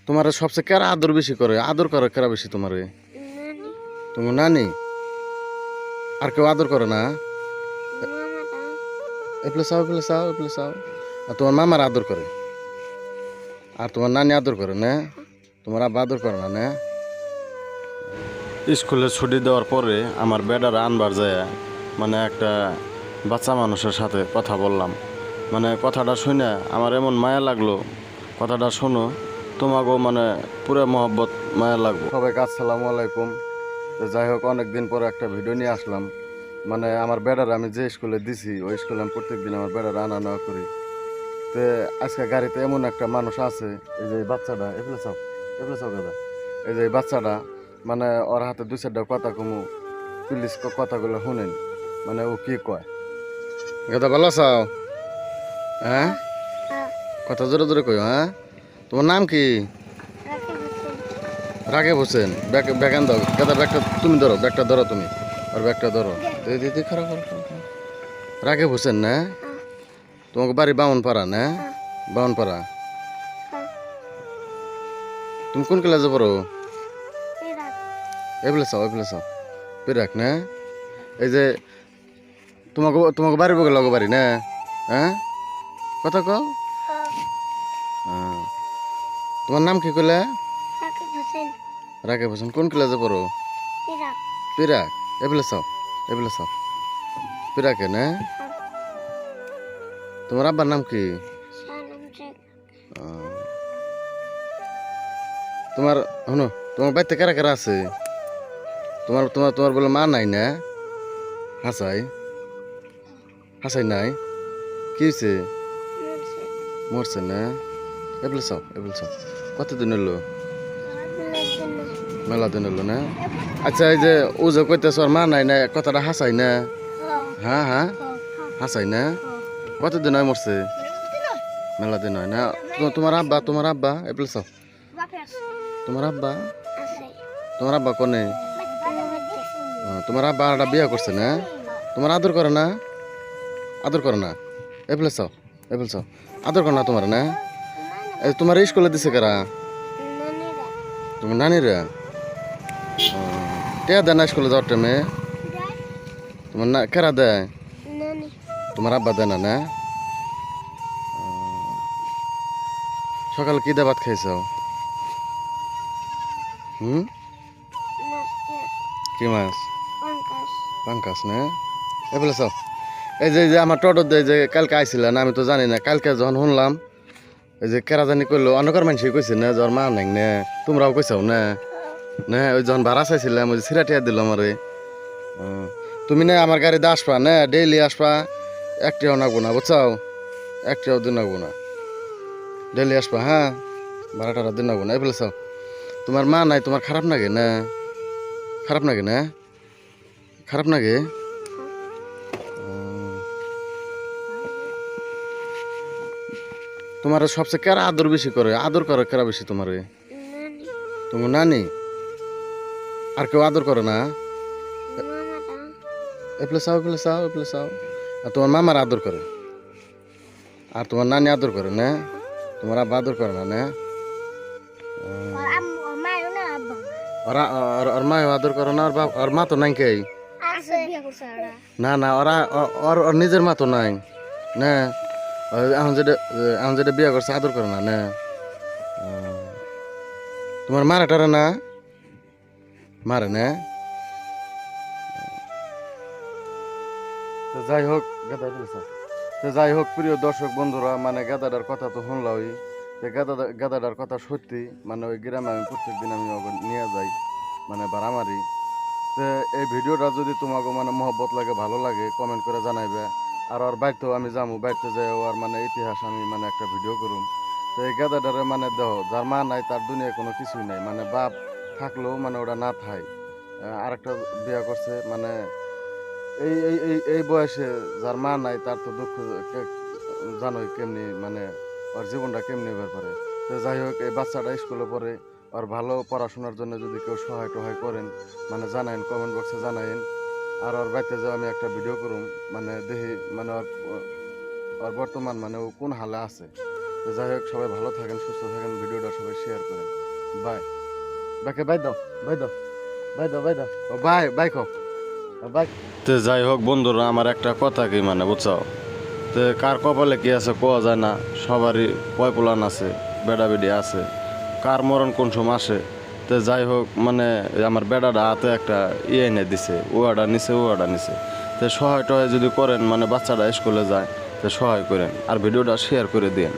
তোমার সবচেয়ে কারা আদর বেশি করে? আদর করে কারা বেশি তোমারে? তোমার নানি। আর কেউ আদর করে না? এপ্লে চাও, এপ্লে চাও, এপ্লে চাও। আর তোমার মামার আদর করে? আর তোমার নানি আদর করে না? তোমার আব্বা আদর করে না? স্কুলে ছুটি দেওয়ার পরে আমার বেডার আনবার যায় মানে একটা বাচ্চা মানুষের সাথে কথা বললাম। মানে কথাটা শুনে আমার এমন মায়া লাগলো, কথাটা শোনো, তোমাকেও মানে পুরো মহব্বত মায়া লাগবো। সবাইকে আসসালামু আলাইকুম। তো যাই হোক, অনেকদিন পরে একটা ভিডিও নিয়ে আসলাম। মানে আমার বেড়ার আমি যে স্কুলে দিছি ওই স্কুলে আমি প্রত্যেকদিন আমার বেড়ার আনা নেওয়া করি। তো আজকে গাড়িতে এমন একটা মানুষ আছে, এই যে বাচ্চাটা এগুলো চাও দাদা, এই যে বাচ্চাটা মানে ওর হাতে দুই চারটা কথা কমু, প্লিজ কথাগুলো শুনেন, মানে ও কি কয়। দাদা ভালো আছো? হ্যাঁ, কথা জোরে জোরে কই। হ্যাঁ, তোমার নাম কি? রাকিব হোসেন। ব্যাগান দাও গাদা, ব্যাগটা তুমি ধরো, ব্যাগটা ধরো তুমি, আর ব্যাগটা ধরো। দিদি খারাপ রাকিব হোসেন না? তোমাকে বাড়ি বামনপাড়া না? বামনপাড়া। তুমি কোন ক্লাসে পড়ো? এগুলো চাও পেরাক না? এই যে তোমাকে তোমাকে বাড়ি বগে লগো বাড়ি না? হ্যাঁ, কথা কও। তোমার নাম কি কইলে? রাকিব হোসেন। কোন ক্লাসে পড়ো? পিরাক। এগুলো চাও পিরাকে না? তোমার আব্বার নাম কি? তোমার শোনো, তোমার বাড়িতে কারা কারা আছে? তোমার তোমার তোমার বলে মা নাই না? হাসাই নাই? কি হয়েছে? মরছে না? এগুলো চাও কতদিন হলো? মেলা দিন হলো না? আচ্ছা, এই যে ও যে কইতেছ আর মা নাই না, কথাটা হাসাই না? হ্যাঁ হাসাই না? কতদিন হয় মরছে? মেলা দিন হয় না? তোমার আব্বা এগুলো চাও। তোমার আব্বা কনে? তোমার আব্বা একটা বিয়ে করছে না? তোমার আদর করে না? এগুলো চাও আদর করে না তোমার না? তোমার স্কুলে দিছে কারা? তোমার নানিরা। কে দেয় না স্কুলে যাওয়ার টাইমে? তোমার না কারা দেয়? তোমার আব্বা দেয় না? সকালে কি দিয়ে ভাত খাইছ? কি মাছ? পাঙ্কাস না? এগুলো চাও। এই যে আমার টোটো দেয় যে কালকে আইছিল না, আমি তো জানি না। কালকে যখন শুনলাম এই যে কেরা জানি করলো, অনেকের মানুষই কইছে না জ্বর মা নাই না, তোমরাও কইসাও না? না, ওই যখন ভাড়া চাইছিলাম ওই যে সিরাটিয়া দিল আমারে। তুমি না আমার গাড়িতে আসবা না, ডেইলি আসবা, একটিও নাগবো না, বুঝছাও? একটিও দিন নাগবো না, ডেইলি আসবা। হ্যাঁ, ভাড়াটা দিন নাগবো না। এগুলো চাও। তোমার মা নাই, তোমার খারাপ লাগে না? খারাপ লাগে? তোমার সবচেয়ে কারা আদর বেশি করে? আদর করে কারা বেশি তোমারে? তোমার নানি। আর কেউ আদর করে না? এগুলো চাও। আর তোমার মামার আদর করে? আর তোমার নানি আদর করে না? তোমার আব্বা আদর করে না? ওর মা আদর করে না? ওর মা তো নাই কে? না ওর নিজের মা তো নাই না? এখন যেটা বিয়ে করছে আদর করে না? তোমার মারে না? মারে না? তো যাই হোক প্রিয় দর্শক বন্ধুরা, মানে গাদাটার কথা তো শুনলামই। গাদাটার কথা সত্যি, মানে ওই গ্রামে আমি প্রত্যেকদিন আমি নিয়ে যাই, মানে বাড়ামারি। তো এই ভিডিওটা যদি তোমাকে মানে মহব্বত লাগে, ভালো লাগে, কমেন্ট করে জানাইবে। আর ওর বাড়িতেও আমি যাবো, বাড়িতে যাই আর মানে ইতিহাস আমি মানে একটা ভিডিও করুম। তো এই গাদাটারে মানে দেহ যার মা নাই তার দুনিয়ায় কোনো কিছুই নাই, মানে বাপ থাকলেও মানে ওটা না থাই। আরেকটা বিয়ে করছে, মানে এই এই এই এই বয়সে যার মা নাই তার তো দুঃখ জানোই কেমনি, মানে ওর জীবনটা কেমনি ব্যাপারে। তো যাই হোক, এই বাচ্চাটা স্কুলে পড়ে, আর ভালো পড়াশোনার জন্য যদি কেউ সহায় টহায় করেন, মানে জানাইন, কমেন্ট বক্সে জানাইন। আর ওর বাড়িতে যাও আমি একটা ভিডিও করুম, মানে দেখি মানে ওর বর্তমান মানে ও কোন হালে আছে। তো যাই হোক, সবাই ভালো থাকেন, সুস্থ থাকেন, ভিডিওটা সবাই শেয়ার করেন। ভাই বাইকে বাই দাও বাই দাও বাই দাও বাই দাও ও ভাই বাইক বাইক। তো যাই হোক বন্ধুরা, আমার একটা কথা কি মানে বুঝছো, তো কার কপালে কি আছে কোয়া যায় না, সবারই পয়পুলান আছে, বেড়া বেডি আছে, কার মরণ কোন সময় আসে। তো যাই হোক মানে আমার বেড়াটা হাতে একটা এনে দিছে, ওয়াটা নিছে। তো সহায় টহায় যদি করেন মানে বাচ্চাটা স্কুলে যায়, তো সহায় করেন আর ভিডিওটা শেয়ার করে দিন।